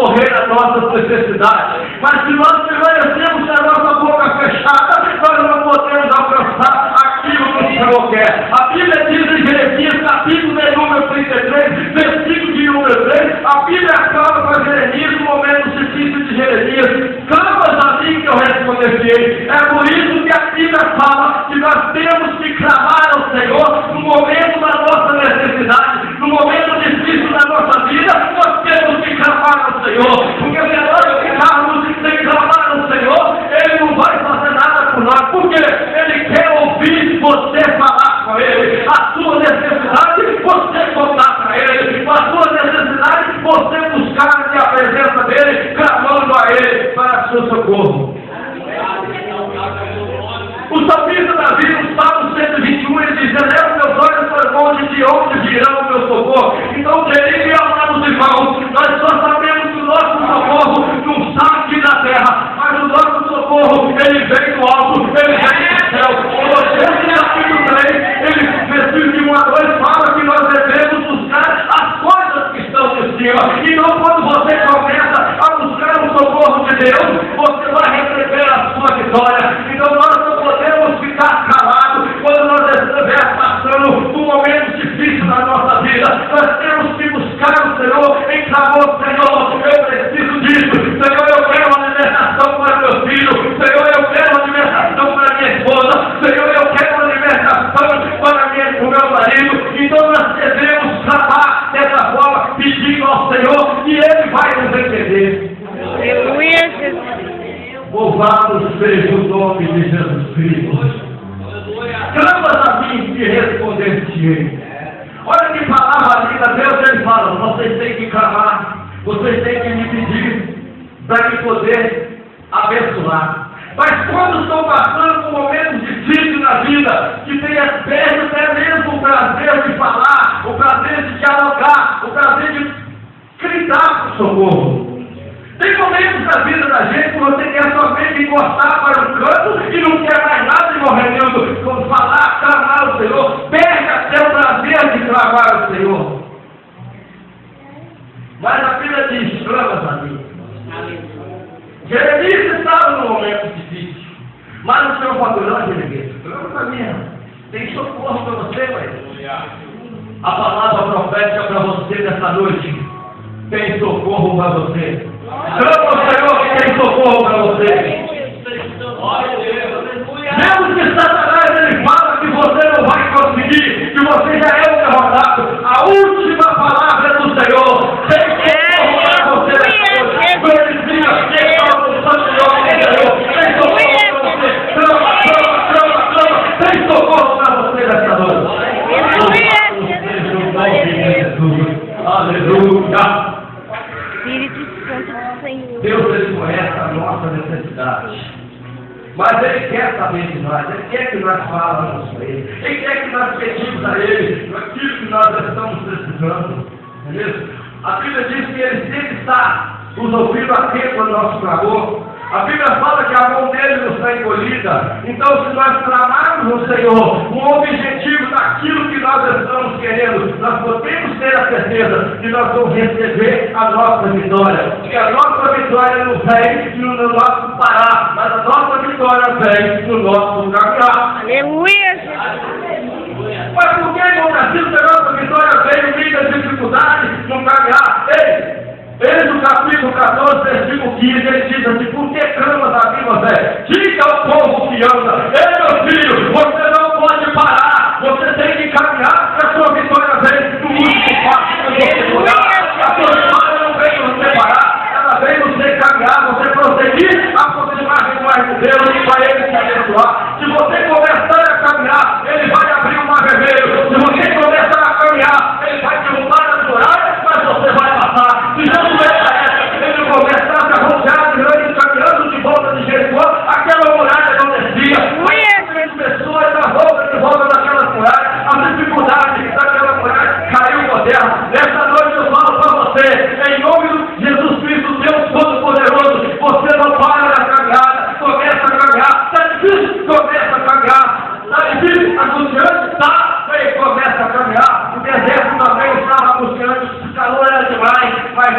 socorrer as nossas necessidades. Mas se nós permanecemos com a nossa boca fechada, nós não podemos alcançar aquilo que o Senhor quer. A Bíblia diz em Jeremias, capítulo de número 33, versículo de número 3, a Bíblia fala para Jeremias no momento difícil de Jeremias: clamas a mim que eu responderei. É por isso que a Bíblia fala que nós temos que clamar ao Senhor no momento da nossa necessidade, no momento difícil da nossa vida. Nós temos que clamar ao Senhor, porque se nós ficarmos sem clamar ao Senhor, Ele não vai fazer nada por nós, porque Ele quer ouvir você falar com Ele. A sua necessidade, você contar para Ele. A sua necessidade, você buscar a presença dEle, clamando a Ele para seu socorro. O salmista Davi, no Salmo 121, ele diz: eleva meus olhos para o monte, de onde virá o meu socorro. Então, querido e amados irmãos, nós só sabemos que o nosso socorro não sai da terra, mas o nosso socorro, ele vem do alto, ele vem do céu. Colossenses capítulo 3, ele, versículo de 1 a 2, fala que nós devemos buscar as coisas que estão de cima. Então, quando você começa a buscar o socorro de Deus, você vai receber a sua vitória. Então, nós não podemos ficar calados quando nós estivermos passando um momento difícil na nossa vida. Nós temos que buscar o Senhor em clamor: Senhor, eu preciso disso. Senhor, eu quero uma libertação para meu filho. Senhor, eu quero uma libertação para minha esposa. Senhor, eu quero uma libertação para o meu marido. Então nós devemos clamar dessa forma, pedindo ao Senhor, e Ele vai nos entender. Aleluia, Jesus. Louvado seja o nome de Jesus Cristo. Clamas a mim e responder-te-ei. Olha que palavra linda, Deus, Ele fala: vocês têm que clamar, vocês têm que me pedir para me poder abençoar. Mas quando estão passando por momentos difíceis na vida, que tem até mesmo o prazer de falar, o prazer de dialogar, o prazer de gritar por socorro. Tem momentos na vida da gente que você quer somente encostar para um canto e não quer mais nada de morrendo. Quando falar, clamar ao Senhor, perde até o prazer de clamar ao Senhor. Mas a Bíblia diz: clamas a mim. Jeremias estava num momento difícil, mas o Senhor falou: não, Jeremias, clama a mim. Tem socorro para você, mas a palavra profética para você nessa noite: tem socorro para você. Clama ao Senhor que tem socorro para você. Mesmo que Satanás ele fala que você não vai conseguir, que você já é um derrotado, a última palavra é do Senhor. Tem socorro para você. Glorifica quem está no santo nome do Senhor. Tem socorro para você. Clama. Tem socorro para você nessa noite. Aleluia. Espírito Santo do Senhor. Deus, Ele conhece a nossa necessidade, mas Ele quer saber de nós. Ele quer que nós falamos com Ele. Ele quer que nós pedimos a Ele aquilo que nós estamos precisando. Não é mesmo? A Bíblia diz que Ele sempre está nos ouvindo atento ao nosso clamor. A Bíblia fala que a mão dele não está encolhida. Então, se nós clamarmos ao Senhor com o objetivo daquilo que nós estamos querendo, nós podemos ter a certeza que nós vamos receber a nossa vitória. Porque a nossa vitória não vem no nosso parar, mas a nossa vitória vem no nosso caminhar. Aleluia, Jesus. Mas por que, irmão Brasil, se a nossa vitória vem no meio das dificuldades, no caminhar? Ei! Eis o capítulo 14, versículo 15, ele diz assim: por que clamas a mim, você? Diga ao povo que anda: ei, meu filho, você não pode parar, você tem que caminhar, que a sua vitória vem no último passo que você olhar. A sua vitória não vem você parar, ela vem você caminhar, você prosseguir, aproximar mais de Deus e para Ele te abençoar. Se você começar a caminhar, Ele vai abrir o mar vermelho. Se você começar a caminhar, Ele vai derrubar as muralhas, mas você vai passar.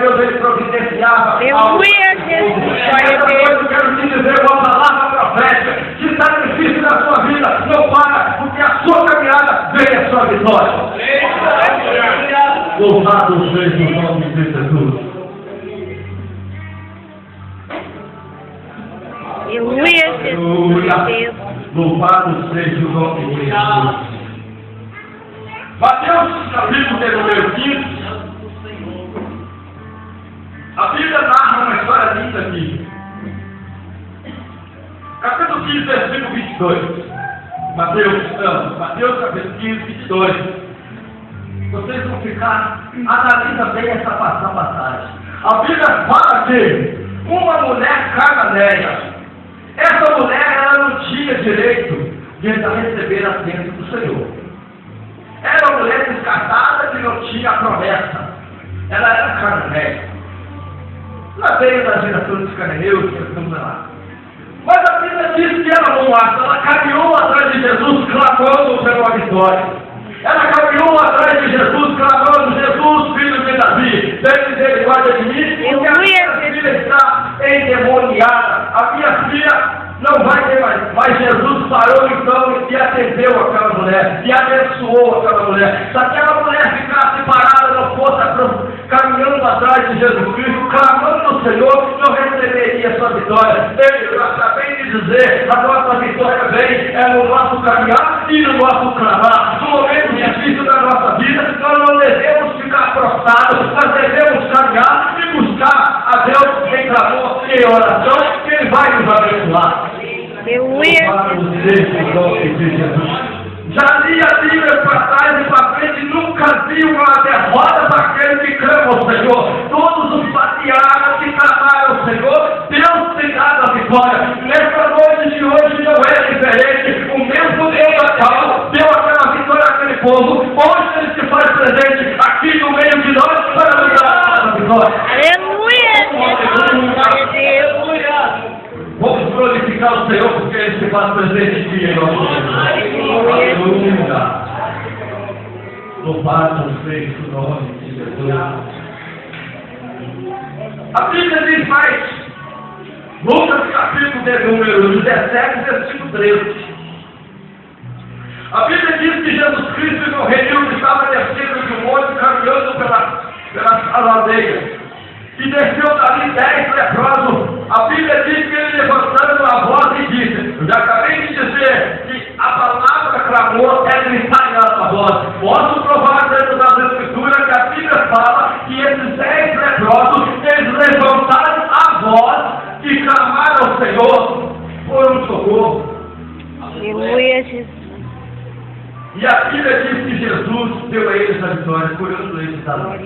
Deus, ele providenciava. Aleluia, Jesus. Glória a Deus. Eu quero te dizer uma palavra profética. Que sacrifício da sua vida não para, porque a sua caminhada vem a sua vitória. Louvado seja o nome de Jesus. Aleluia, Jesus. Glória a Deus. Louvado seja o nome de Jesus. Mateus, capítulo de número 15. A Bíblia narra uma história linda aqui. Capítulo 15, versículo 22. Mateus capítulo 15, 22. Vocês vão ficar, analisa bem essa passagem. A Bíblia fala que uma mulher cananeia, essa mulher ela não tinha direito de receber a bênção do Senhor. Era uma mulher descartada que não tinha a promessa. Ela era cananeia. Ela veio da geração dos cananeus, que estamos lá. Mas a Bíblia diz que ela não acha. Ela caminhou atrás de Jesus, clamando pela vitória. Ela caminhou atrás de Jesus, clamando: Jesus, filho de Davi, tem misericórdia de mim, porque a minha filha está endemoniada. A minha filha não vai ter mais. Mas Jesus parou então e atendeu aquela mulher, e abençoou aquela mulher. Se aquela mulher ficasse parada, não fosse caminhando atrás de Jesus Cristo, clamando no Senhor, não receberia sua vitória. Eu acabei de dizer, a nossa vitória vem no nosso caminhar e no nosso clamar. No momento difícil da nossa vida, nós não devemos ficar prostrados, nós devemos caminhar e buscar a Deus em clamor e oração, que Ele vai nos abençoar. Já li a Bíblia para trás e para frente, nunca vi uma derrota para aquele que clama ao Senhor. Todos os patriarcas que clamaram ao Senhor, Deus tem dado a vitória. Nessa noite de hoje não é diferente. O mesmo Deus atual deu aquela vitória àquele povo. Hoje Ele se faz presente aqui no meio de nós para nos dar a vitória. Aleluia, glória a Deus. Vamos glorificar o Senhor porque Ele se faz presente aqui em nosso meio. Aleluia. Louvado seja o nome de Jesus. A Bíblia diz mais. Lucas capítulo de número 17, versículo 13. A Bíblia diz que Jesus Cristo no reino estava descendo de um monte, caminhando pelas aldeias. E desceu dali 10 leprosos. A Bíblia diz que ele levantando a voz e disse: eu já acabei de dizer que a palavra clamor é gritar em alta voz. Posso provar dentro das Escrituras que a Bíblia fala que esses 10 leprosos, eles levantaram a voz e clamaram ao Senhor por um socorro. Aleluia, Jesus. E a Bíblia diz que Jesus deu a eles a vitória, curando eles da dor.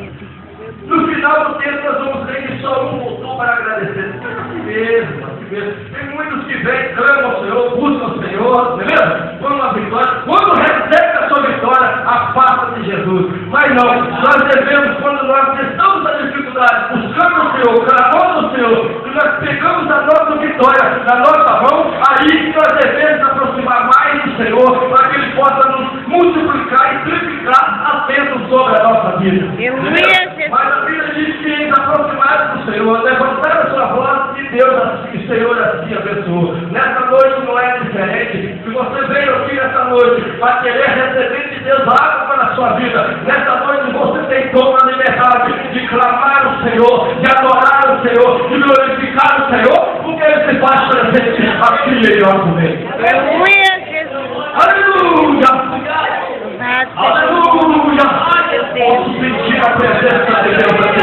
No final do texto nós vamos ver que só um voltou para agradecer. É assim mesmo, assim mesmo. Tem muitos que vêm, clamam ao Senhor, buscam o Senhor, beleza? Quando a vitória, quando recebe a sua vitória, afasta de Jesus. Mas não, nós devemos, quando nós estamos na dificuldade, buscando o Senhor, clamando o Senhor, e nós pegamos a nossa vitória na nossa mão, aí nós devemos aproximar mais do Senhor, para que Ele possa nos multiplicar e triplicar a bênção sobre a nossa vida. Mas a Bíblia diz que eles aproximaram do Senhor, levantaram a sua voz e Deus assim, o Senhor assim abençoou. Nessa noite não é diferente. Se você veio aqui nessa noite para querer receber de Deus algo para a sua vida, nessa noite você tem toda a liberdade de clamar o Senhor, de adorar o Senhor, de glorificar o Senhor, porque Ele se faz presente aqui em nosso meio. Aleluia, Jesus. Aleluia! Aleluia! Posso sentir a presença de Deus aqui.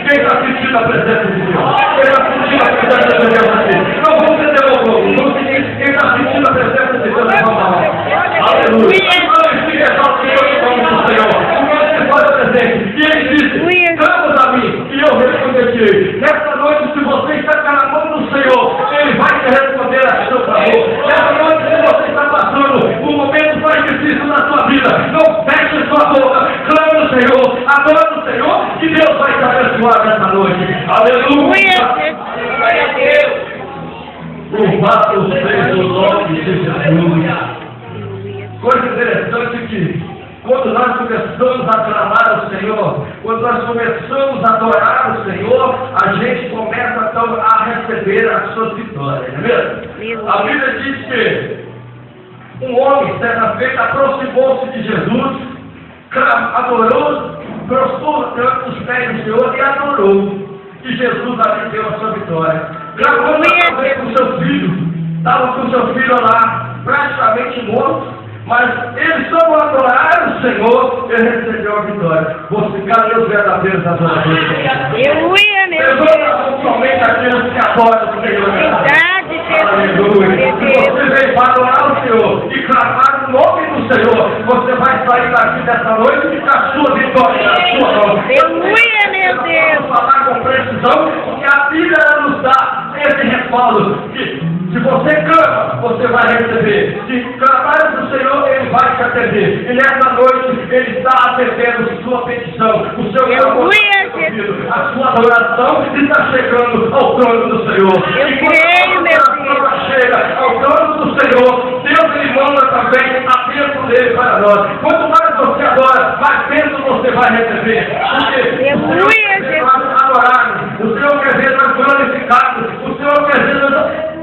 Quem está sentindo a presença de Deus? Quem está sentindo a presença de Deus aqui? Não vou ser democrático. Quem está sentindo a presença de Deus? Levanta a mão. Aleluia! Glorifique o Senhor em nome do Senhor. O Senhor se faz presente. E Ele disse: clama a mim e eu responderei. Nessa noite, se você está clamando no Senhor, Ele vai te responder a seu favor. Nessa noite, se você está passando um momento mais difícil na sua vida, não feche sua boca, clame o Senhor, adore o Senhor, e Deus vai te abençoar nessa noite. Aleluia! Glória a Deus. Louvado seja o nome de Jesus. Coisa interessante que Quando nós começamos a clamar ao Senhor, quando nós começamos a adorar o Senhor, a gente começa então a receber as suas vitórias, não é mesmo? A Bíblia diz que um homem, certa feita, aproximou-se de Jesus, adorou, prostrou diante dos pés do Senhor e adorou. E Jesus ali deu a sua vitória. Clamou também com seu filho, estava com seu filho lá, praticamente morto, mas ele só ao adorar o Senhor, ele recebeu a vitória. Você, cadê os verdadeiros adoradores? Aleluia, meu Deus. Levanta somente aqueles que adoram o Senhor. Verdade, Aleluia. Se você veio para adorar o Senhor e clamar no nome do Senhor, você vai sair daqui dessa noite com a sua vitória na sua mão. Aleluia, meu Deus. Vamos falar com precisão, porque a Bíblia nos dá esse respaldo. Que se você clama, você vai receber. Se clamar do Senhor, Ele vai te atender. E nessa noite, Ele está atendendo sua petição, o seu clamor, a sua adoração está chegando ao trono do Senhor. Eu creio, meu Deus. Chega ao trono do Senhor, Deus Ele manda também a bênção dele para nós. Quanto mais você adora, mais bênção você vai receber. Porque Aleluia, Jesus. Adorar, o Senhor quer ver nós glorificados, o Senhor quer ver nós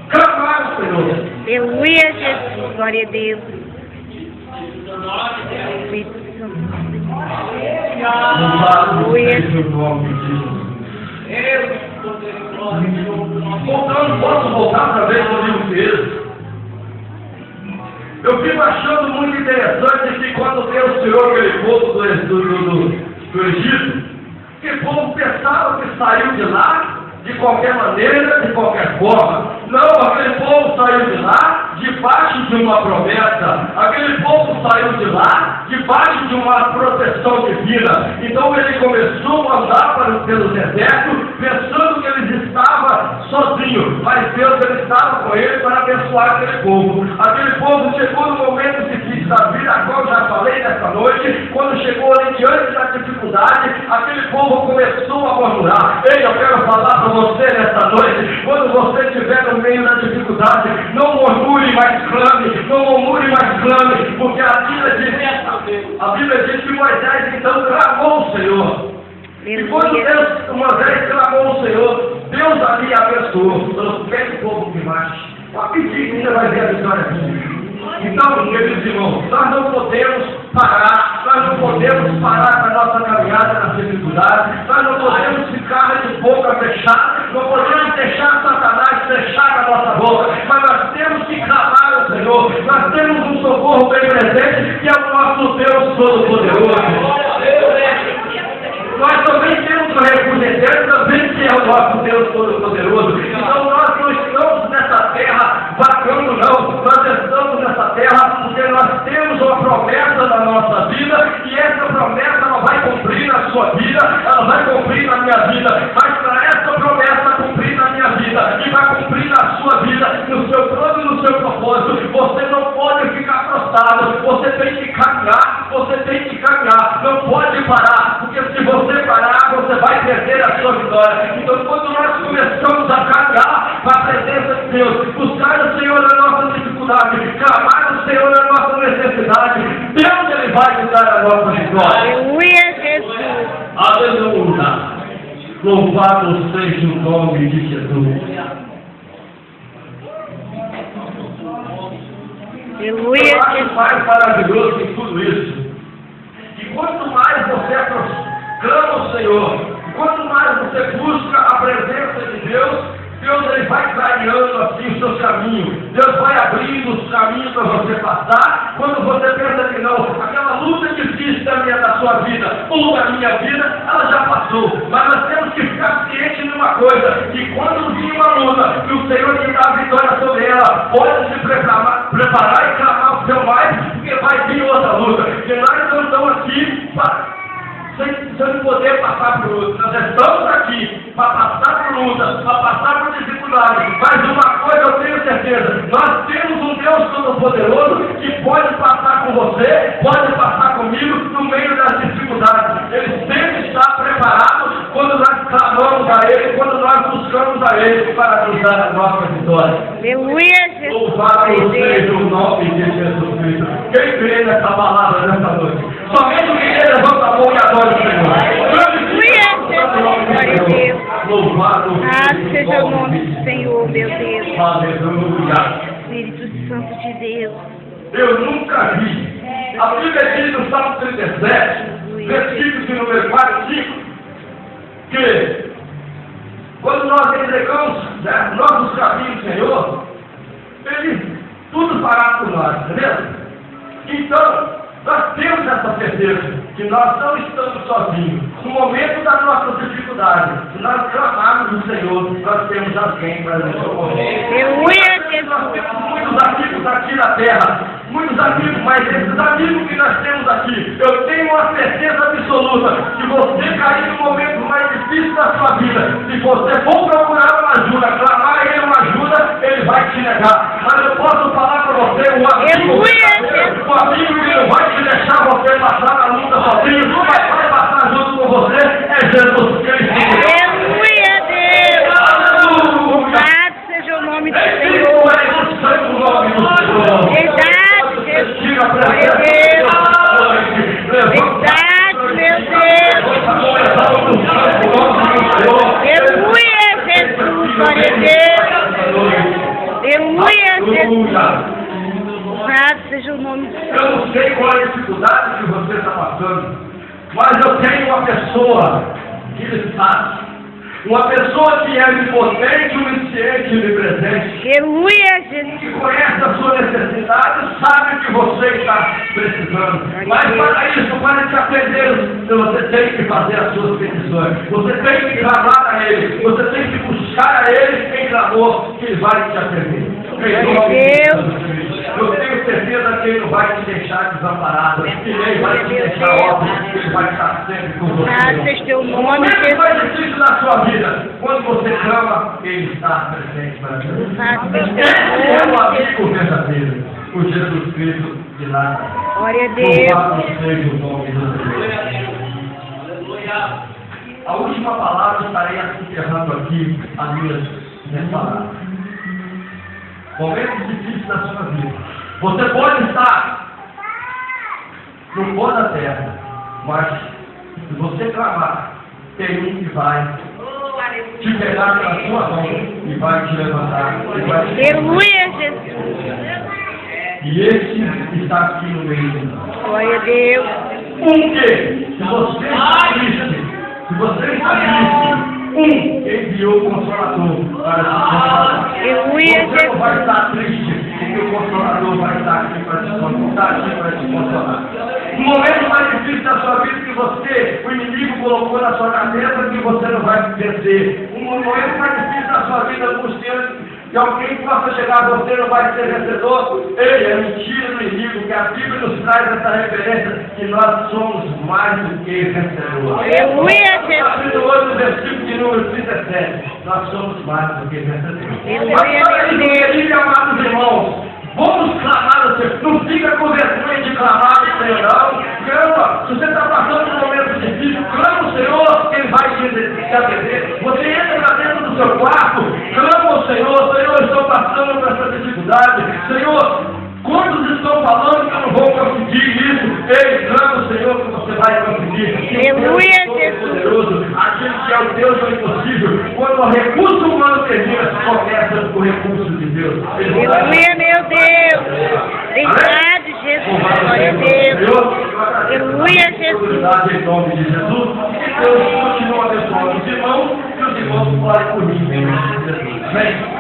clamar o Senhor. Aleluia, Jesus. Glória a Deus. Aleluia. O nome de Jesus. Voltando, posso voltar para ver o livro dele? Eu fico achando muito interessante que quando Deus tirou aquele povo do Egito, que o povo pensava que saiu de lá de qualquer maneira, de qualquer forma. Não, aquele povo saiu de lá debaixo de uma promessa. Aquele povo saiu de lá debaixo de uma proteção divina. Então ele começou a andar pelo deserto, pensando que ele estava sozinho, mas Deus ele estava com ele para abençoar aquele povo. Aquele povo chegou no momento difícil da vida, a qual eu já falei nessa noite, quando chegou ali diante da dificuldade, aquele povo começou a murmurar. Ei, eu quero falar para você nessa noite, quando você estiver no meio da dificuldade, não murmure, mas clame, não murmure, mas clame, porque a Bíblia diz que Moisés então clamou o Senhor. E quando Moisés clamou o Senhor, Deus ali abençoou. Falou, pede o povo que marche. Pode pedir que você vai ver a vitória aqui. Então, queridos irmãos, nós não podemos parar, nós não podemos parar na nossa caminhada nas dificuldades, nós não podemos ficar de boca fechada, não podemos deixar Satanás fechar a nossa boca, mas nós temos que clamar ao Senhor, nós temos um socorro bem presente, que é o nosso Deus Todo-Poderoso. Nós também temos um refúgio também que é o nosso Deus Todo-Poderoso. Então nós não estamos nessa terra vagando, não. Nós estamos nessa terra porque nós temos uma promessa na nossa vida e essa promessa ela vai cumprir na sua vida, ela vai cumprir na minha vida. Mas para essa promessa cumprir na minha vida e vai cumprir na sua vida, no seu plano e no seu propósito, você não pode ficar prostrado, você tem que caminhar, você tem que caminhar, não pode parar, porque se você parar, você vai perder a sua vitória. Então, quando nós começamos a caminhar para a presença de Deus, buscar o Senhor na nossa dificuldade, clamar o Senhor na nossa necessidade, Deus ele vai nos dar a nossa vitória. Aleluia, Jesus. Aleluia. Louvado seja o nome de Jesus. Aleluia, Eu acho Jesus. mais maravilhoso que tudo isso. E quanto mais você clama ao Senhor, quanto mais você busca a presença de Deus, Deus ele vai clareando assim os seus caminhos. Deus vai abrindo os caminhos para você passar. Quando você pensa que não, aquela luta difícil da sua vida, ou da minha vida, ela já passou. Mas nós temos que ficar cientes de uma coisa, que quando vir uma luta, que o Senhor te dá a vitória sobre ela, pode se preparar e clamar o seu mais, porque vai vir outra luta. Porque nós não estamos aqui sem poder passar por luta. Nós estamos aqui para passar por luta, para passar por dificuldade. Mas uma coisa eu tenho certeza, nós temos um Deus Todo-Poderoso que pode passar com você, pode passar comigo no meio das dificuldades. Ele sempre está preparado quando nós clamamos a Ele, quando nós buscamos a Ele para nos dar a nossa vitória. Aleluia, Jesus. Louvado Glória a seja Deus. o nome de Jesus Cristo. Quem crê nessa palavra nessa noite? Somente o que crê levanta a mão e adora o Senhor. Glória a Deus. Louvado Seja o nome do Senhor, meu Deus. Aleluia. Espírito Santo de Deus. Eu nunca vi. A Bíblia diz no Salmo 37, versículo de número 4 e 5, que quando nós entregamos nossos caminhos, Senhor, Ele tudo fará por nós, entendeu? Então, nós temos essa certeza que nós não estamos sozinhos. No momento da nossa dificuldade, se nós clamarmos o Senhor, nós temos alguém para nos socorrer. Aleluia, Jesus. Nós temos muitos amigos aqui na terra, muitos amigos, mas esses amigos que nós temos aqui, eu tenho uma certeza absoluta que você cair no momento mais difícil da sua vida, se você for procurar uma ajuda, clamar a Ele uma ajuda, Ele vai te negar. Mas eu posso falar para você, o amigo que não vai te deixar você passar na luta sozinho, mas vai passar junto com você, é Jesus Cristo. Aleluia, Deus. Louvado seja o nome do Senhor. Verdade, Jesus. Glória a Deus. Verdade, meu Deus. Aleluia, Jesus. Glória a Deus. Aleluia, Jesus. Louvado seja o nome do Senhor. Eu não sei qual é a dificuldade que você está passando, mas eu tenho uma pessoa que lhe sabe. Uma pessoa que é onipotente, onisciente e onipresente. Aleluia, Jesus. Que conhece a sua necessidade, sabe o que você está precisando. Mas para isso, para te atender, você tem que fazer as suas petições. Você tem que clamar a Ele. Você tem que buscar a Ele em clamor, que Ele vai te atender. Eu tenho certeza que Ele não vai te deixar desamparado. Que Ele vai te deixar órfão. Ele vai estar sempre com você. Seja teu nome, Jesus. Mais difícil da sua vida, quando você clama, Ele está presente para você. Esse é o amigo verdadeiro, o Jesus Cristo de Nazaré. Glória a Deus. Louvado seja o nome de Deus. A última palavra, estarei encerrando aqui as minhas palavras. Momentos difíceis da sua vida. Você pode estar no pó da terra, mas se você clamar, tem um que vai te pegar pela sua mão e vai te levantar. Aleluia, Jesus. E esse está aqui no meio de nós. Glória a Deus. Porque se você está triste, enviou o Consolador para te consolar. Aleluia, Você não vai estar triste, porque o Consolador vai estar aqui para te consolar. No momento mais difícil da sua vida que o inimigo colocou na sua cabeça, que você não vai vencer. Um momento mais difícil da sua vida, angustiante, que alguém possa chegar a você não vai ser vencedor. Ele é mentira do inimigo, que a Bíblia nos traz essa referência, que nós somos mais do que vencedores. Aleluia, Jesus. Capítulo 8, versículo de número 37. Nós somos mais do que vencedores. Aleluia, meu Deus. Amados irmãos, vamos clamar ao Senhor. Não fica com vergonha de clamar ao Senhor, não. Clama. Se você está passando por um momento difícil, clama ao Senhor, que Ele vai te atender. Você entra lá dentro do seu quarto, clama ao Senhor. Senhor, eu estou passando por essa dificuldade. Senhor, quantos estão falando que eu não vou conseguir isso? Ei, clama ao Senhor que você vai conseguir. Aleluia, Jesus. Aquele que é o Deus do impossível. Quando o recurso humano termina, começa o recurso de Deus. Aleluia, meu Deus. Verdade, Jesus. Glória a Deus. Aleluia, Jesus. Em nome de Jesus. Que Deus continue abençoando os irmãos, que os irmãos falem por mim. Em nome de Jesus. Amém.